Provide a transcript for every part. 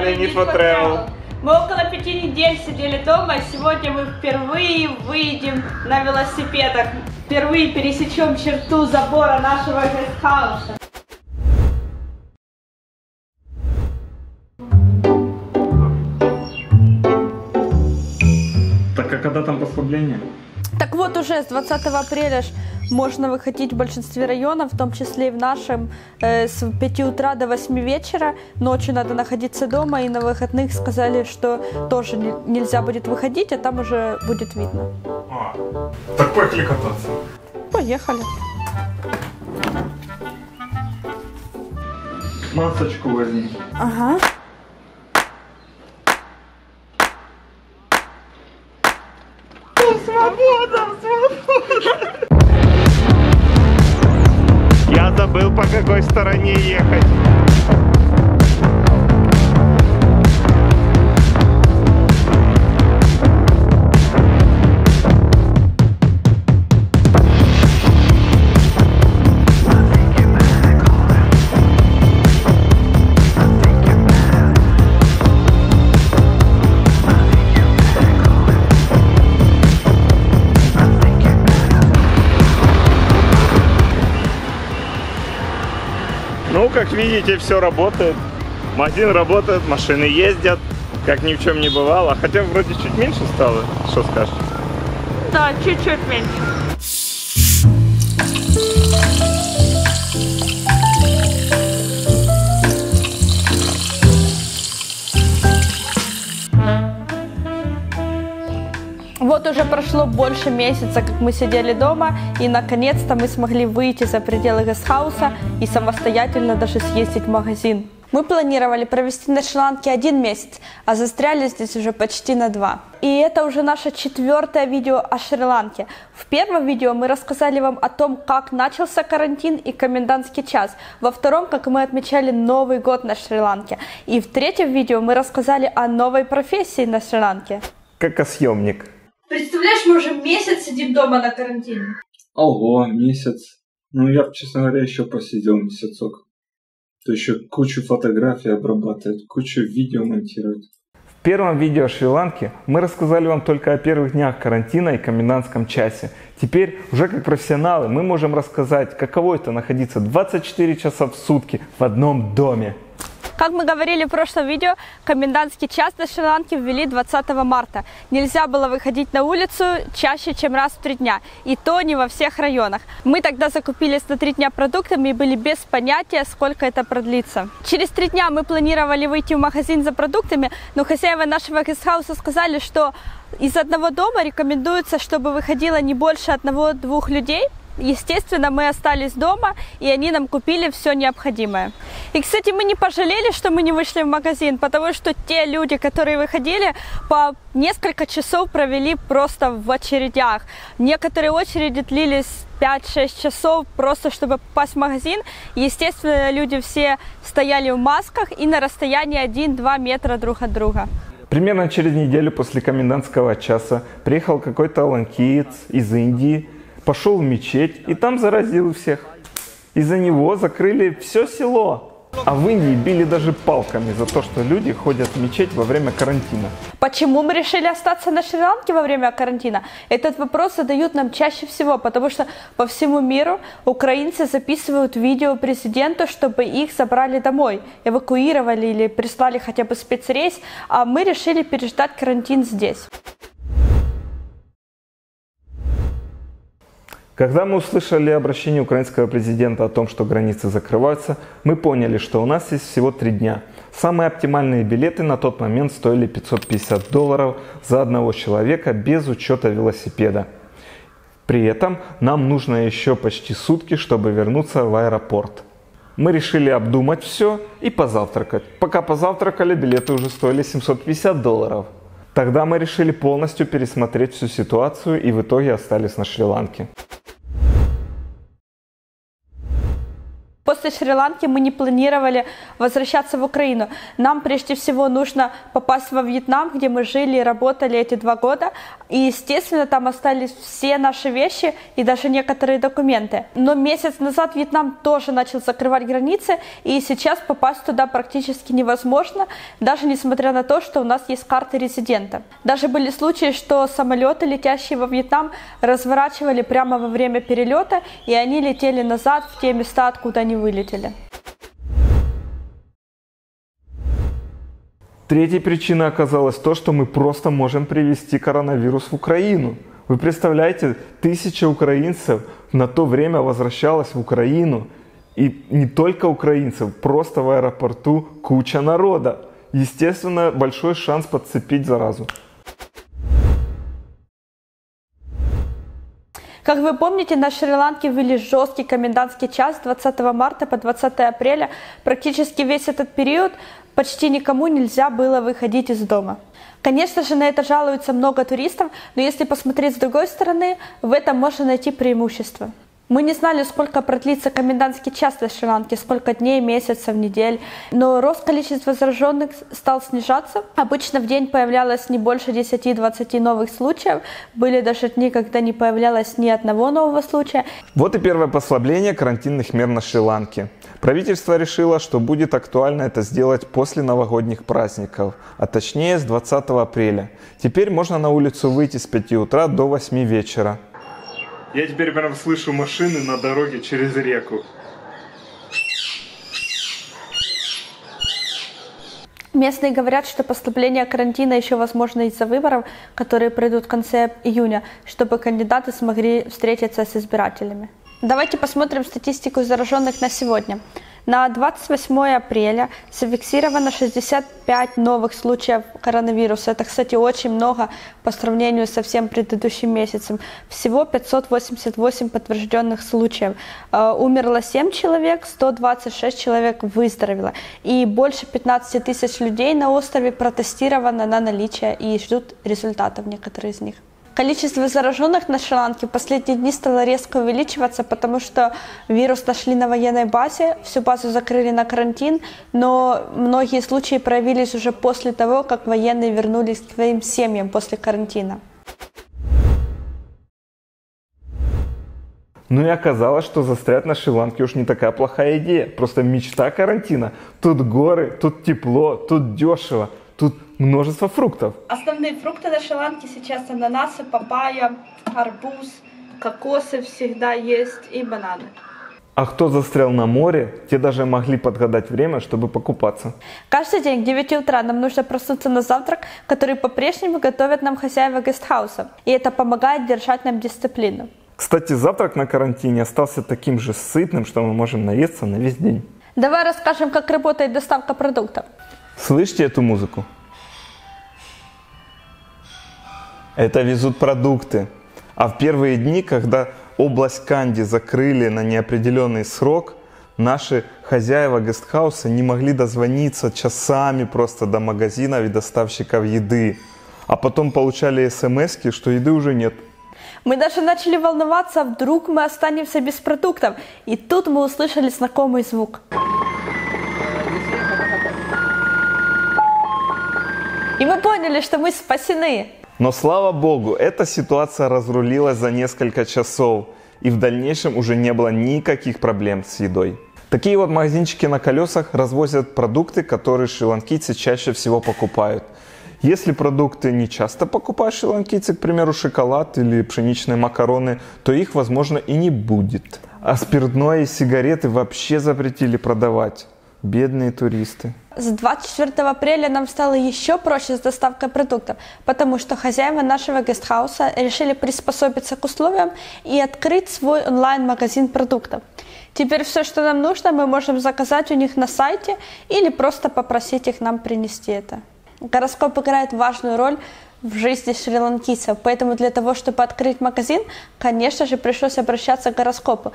канале Need for Travel. Мы около 5 недель сидели дома, и сегодня мы впервые выйдем на велосипедах. Впервые пересечем черту забора нашего гестхауса. Так а когда там послабление? Так вот, уже с 20 апреля можно выходить в большинстве районов, в том числе и в нашем, с 5 утра до 8 вечера. Ночью надо находиться дома, и на выходных сказали, что тоже нельзя будет выходить, а там уже будет видно. Так поехали кататься. Поехали. Масочку возьми. Ага. Свобода, свобода! Я забыл, по какой стороне ехать. Ну, как видите, все работает. Магазин работает, машины ездят, как ни в чем не бывало. Хотя вроде чуть меньше стало. Что скажешь? Да, чуть-чуть меньше. Вот уже прошло больше месяца, как мы сидели дома, и наконец-то мы смогли выйти за пределы гестхауса и самостоятельно даже съездить в магазин. Мы планировали провести на Шри-Ланке 1 месяц, а застряли здесь уже почти на 2. И это уже наше 4-е видео о Шри-Ланке. В первом видео мы рассказали вам о том, как начался карантин и комендантский час. Во втором, как мы отмечали Новый год на Шри-Ланке. И в 3-м видео мы рассказали о новой профессии на Шри-Ланке. Какосъемник. Представляешь, мы уже месяц сидим дома на карантине. Ого, месяц. Ну, я, честно говоря, еще посидел месяцок. То еще кучу фотографий обрабатывать, кучу видео монтировать. В первом видео о Шри-Ланке мы рассказали вам только о первых днях карантина и комендантском часе. Теперь, уже как профессионалы, мы можем рассказать, каково это находиться 24 часа в сутки в одном доме. Как мы говорили в прошлом видео, комендантский час на Шри-Ланке ввели 20 марта. Нельзя было выходить на улицу чаще, чем раз в 3 дня. И то не во всех районах. Мы тогда закупились на 3 дня продуктами и были без понятия, сколько это продлится. Через 3 дня мы планировали выйти в магазин за продуктами, но хозяева нашего гестхауса сказали, что из одного дома рекомендуется, чтобы выходило не больше 1-2 людей. Естественно, мы остались дома, и они нам купили все необходимое. И, кстати, мы не пожалели, что мы не вышли в магазин, потому что те люди, которые выходили, по несколько часов провели просто в очередях. Некоторые очереди длились 5-6 часов, просто чтобы попасть в магазин. Естественно, люди все стояли в масках и на расстоянии 1-2 метра друг от друга. Примерно через неделю после комендантского часа приехал какой-то ланкиец из Индии, пошел в мечеть и там заразил всех. Из-за него закрыли все село. А в Индии били даже палками за то, что люди ходят в мечеть во время карантина. Почему мы решили остаться на Шри-Ланке во время карантина? Этот вопрос задают нам чаще всего, потому что по всему миру украинцы записывают видео президенту, чтобы их забрали домой, эвакуировали или прислали хотя бы спецрейс, а мы решили переждать карантин здесь. Когда мы услышали обращение украинского президента о том, что границы закрываются, мы поняли, что у нас есть всего 3 дня. Самые оптимальные билеты на тот момент стоили $550 за одного человека без учета велосипеда. При этом нам нужно еще почти сутки, чтобы вернуться в аэропорт. Мы решили обдумать все и позавтракать. Пока позавтракали, билеты уже стоили $750. Тогда мы решили полностью пересмотреть всю ситуацию и в итоге остались на Шри-Ланке. После Шри-Ланки мы не планировали возвращаться в Украину. Нам прежде всего нужно попасть во Вьетнам, где мы жили и работали эти 2 года. И, естественно, там остались все наши вещи и даже некоторые документы. Но месяц назад Вьетнам тоже начал закрывать границы, и сейчас попасть туда практически невозможно, даже несмотря на то, что у нас есть карты резидента. Даже были случаи, что самолеты, летящие во Вьетнам, разворачивали прямо во время перелета, и они летели назад в те места, откуда они вылетели. Третьей причиной оказалось то, что мы просто можем привезти коронавирус в Украину. Вы представляете, 1000 украинцев на то время возвращалось в Украину. И не только украинцев, просто в аэропорту куча народа. Естественно, большой шанс подцепить заразу. Как вы помните, на Шри-Ланке ввели жесткий комендантский час с 20 марта по 20 апреля. Практически весь этот период почти никому нельзя было выходить из дома. Конечно же, на это жалуются много туристов, но если посмотреть с другой стороны, в этом можно найти преимущество. Мы не знали, сколько продлится комендантский час на Шри-Ланке, сколько дней, месяцев, недель. Но рост количества зараженных стал снижаться. Обычно в день появлялось не больше 10-20 новых случаев. Были даже дни, когда не появлялось ни одного нового случая. Вот и первое послабление карантинных мер на Шри-Ланке. Правительство решило, что будет актуально это сделать после новогодних праздников, а точнее с 20 апреля. Теперь можно на улицу выйти с 5 утра до 8 вечера. Я теперь прям слышу машины на дороге через реку. Местные говорят, что послабление карантина еще возможно из-за выборов, которые пройдут в конце июня, чтобы кандидаты смогли встретиться с избирателями. Давайте посмотрим статистику зараженных на сегодня. На 28 апреля зафиксировано 65 новых случаев коронавируса. Это, кстати, очень много по сравнению со всем предыдущим месяцем. Всего 588 подтвержденных случаев. Умерло 7 человек, 126 человек выздоровело. И больше 15 тысяч людей на острове протестировано на наличие и ждут результатов некоторые из них. Количество зараженных на Шри-Ланке в последние дни стало резко увеличиваться, потому что вирус нашли на военной базе, всю базу закрыли на карантин, но многие случаи проявились уже после того, как военные вернулись к своим семьям после карантина. Ну и оказалось, что застрять на Шри-Ланке уж не такая плохая идея. Просто мечта карантина. Тут горы, тут тепло, тут дешево. Тут множество фруктов. Основные фрукты на Шри-Ланке сейчас ананасы, папайя, арбуз, кокосы всегда есть и бананы. А кто застрял на море, те даже могли подгадать время, чтобы покупаться. Каждый день к 9 утра нам нужно проснуться на завтрак, который по-прежнему готовят нам хозяева гестхауса. И это помогает держать нам дисциплину. Кстати, завтрак на карантине остался таким же сытным, что мы можем наесться на весь день. Давай расскажем, как работает доставка продуктов. Слышите эту музыку? Это везут продукты. А в первые дни, когда область Канди закрыли на неопределенный срок, наши хозяева гестхауса не могли дозвониться часами просто до магазинов и доставщиков еды. А потом получали смс-ки, что еды уже нет. Мы даже начали волноваться, вдруг мы останемся без продуктов. И тут мы услышали знакомый звук. И мы поняли, что мы спасены. Но слава богу, эта ситуация разрулилась за несколько часов. И в дальнейшем уже не было никаких проблем с едой. Такие вот магазинчики на колесах развозят продукты, которые шри-ланкийцы чаще всего покупают. Если продукты не часто покупают шри-ланкийцы, к примеру, шоколад или пшеничные макароны, то их, возможно, и не будет. А спиртное и сигареты вообще запретили продавать. Бедные туристы. С 24 апреля нам стало еще проще с доставкой продуктов, потому что хозяева нашего гестхауса решили приспособиться к условиям и открыть свой онлайн-магазин продуктов. Теперь все, что нам нужно, мы можем заказать у них на сайте или просто попросить их нам принести это. Гороскоп играет важную роль в жизни шри-ланкийцев. Поэтому для того, чтобы открыть магазин, конечно же, пришлось обращаться к гороскопу.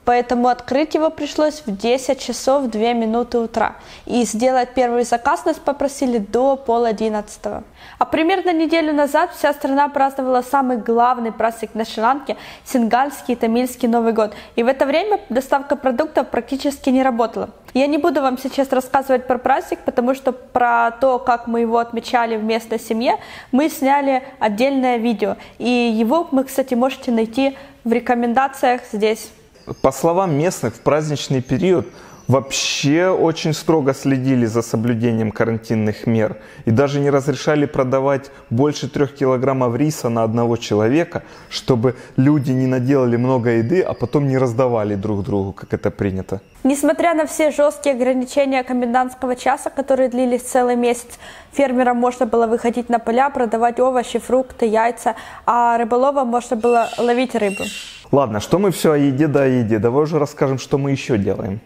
Поэтому открыть его пришлось в 10 часов 2 минуты утра. И сделать первый заказ нас попросили до 10:30. А примерно неделю назад вся страна праздновала самый главный праздник на Шри-Ланке – сингальский и тамильский Новый год. И в это время доставка продуктов практически не работала. Я не буду вам сейчас рассказывать про праздник, потому что про то, как мы его отмечали в местной семье, мы сняли отдельное видео. И его вы, кстати, можете найти в рекомендациях здесь. По словам местных, в праздничный период вообще очень строго следили за соблюдением карантинных мер и даже не разрешали продавать больше 3 килограммов риса на одного человека, чтобы люди не наделали много еды, а потом не раздавали друг другу, как это принято. Несмотря на все жесткие ограничения комендантского часа, которые длились целый месяц, фермерам можно было выходить на поля, продавать овощи, фрукты, яйца, а рыболовам можно было ловить рыбу. Ладно, что мы все о еде да о еде, давай уже расскажем, что мы еще делаем.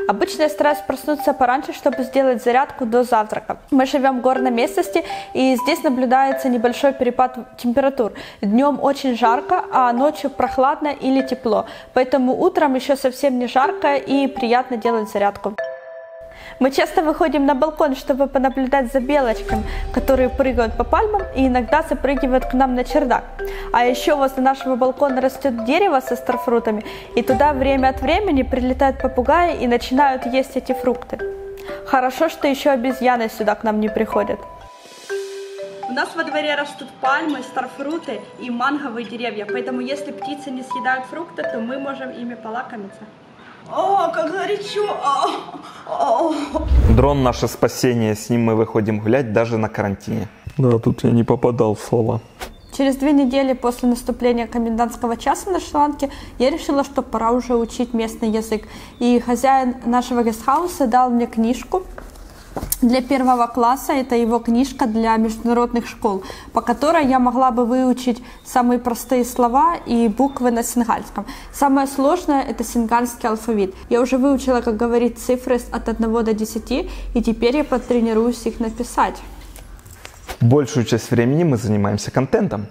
Обычно я стараюсь проснуться пораньше, чтобы сделать зарядку до завтрака. Мы живем в горной местности, и здесь наблюдается небольшой перепад температур. Днем очень жарко, а ночью прохладно или тепло. Поэтому утром еще совсем не жарко и приятно делать зарядку. Мы часто выходим на балкон, чтобы понаблюдать за белочками, которые прыгают по пальмам и иногда запрыгивают к нам на чердак. А еще возле нашего балкона растет дерево со старфрутами, и туда время от времени прилетают попугаи и начинают есть эти фрукты. Хорошо, что еще обезьяны сюда к нам не приходят. У нас во дворе растут пальмы, старфруты и манговые деревья, поэтому если птицы не съедают фрукты, то мы можем ими полакомиться. О, как горячо! Дрон — наше спасение, с ним мы выходим гулять даже на карантине. Да, тут я не попадал в слова. Через 2 недели после наступления комендантского часа на Шри-Ланке я решила, что пора уже учить местный язык. И хозяин нашего гестхауса дал мне книжку для 1 класса. Это его книжка для международных школ, по которой я могла бы выучить самые простые слова и буквы на сингальском. Самое сложное – это сингальский алфавит. Я уже выучила, как говорить цифры от 1 до 10, и теперь я потренируюсь их написать. Большую часть времени мы занимаемся контентом.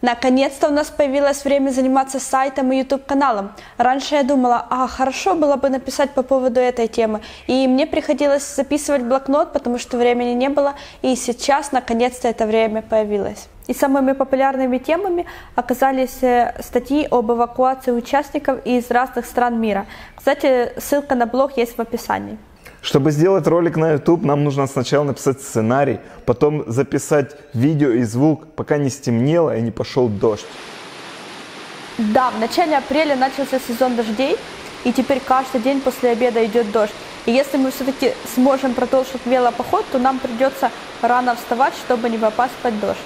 Наконец-то у нас появилось время заниматься сайтом и YouTube-каналом. Раньше я думала, хорошо было бы написать по поводу этой темы. И мне приходилось записывать в блокнот, потому что времени не было. И сейчас, наконец-то, это время появилось. И самыми популярными темами оказались статьи об эвакуации участников из разных стран мира. Кстати, ссылка на блог есть в описании. Чтобы сделать ролик на YouTube, нам нужно сначала написать сценарий, потом записать видео и звук, пока не стемнело и не пошел дождь. Да, в начале апреля начался сезон дождей, и теперь каждый день после обеда идет дождь. И если мы все-таки сможем продолжить велопоход, то нам придется рано вставать, чтобы не попасть под дождь.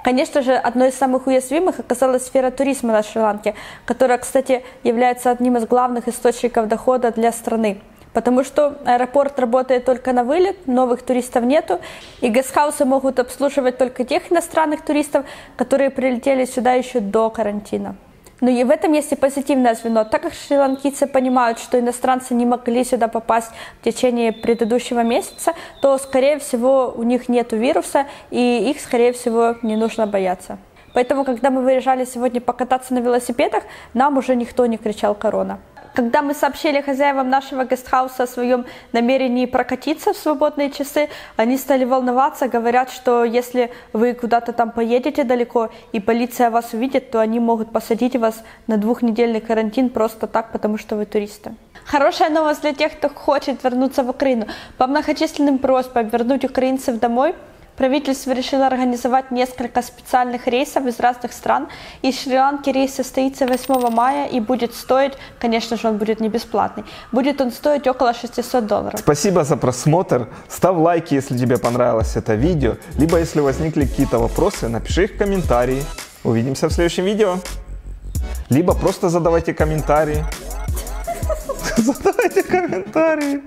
Конечно же, одной из самых уязвимых оказалась сфера туризма на Шри-Ланке, которая, кстати, является одним из главных источников дохода для страны. Потому что аэропорт работает только на вылет, новых туристов нету, и гестхаусы могут обслуживать только тех иностранных туристов, которые прилетели сюда еще до карантина. Но и в этом есть и позитивное звено. Так как шри-ланкийцы понимают, что иностранцы не могли сюда попасть в течение предыдущего месяца, то, скорее всего, у них нет вируса, и их, скорее всего, не нужно бояться. Поэтому, когда мы выезжали сегодня покататься на велосипедах, нам уже никто не кричал «Корона». Когда мы сообщили хозяевам нашего гестхауса о своем намерении прокатиться в свободные часы, они стали волноваться, говорят, что если вы куда-то там поедете далеко и полиция вас увидит, то они могут посадить вас на 2-недельный карантин просто так, потому что вы туристы. Хорошая новость для тех, кто хочет вернуться в Украину. По многочисленным просьбам вернуть украинцев домой, правительство решило организовать несколько специальных рейсов из разных стран. Из Шри-Ланки рейс состоится 8 мая и будет стоить, конечно же, он будет не бесплатный, будет он стоить около $600. Спасибо за просмотр. Ставь лайки, если тебе понравилось это видео. Либо, если возникли какие-то вопросы, напиши их в комментарии. Увидимся в следующем видео. Либо просто задавайте комментарии. Задавайте комментарии.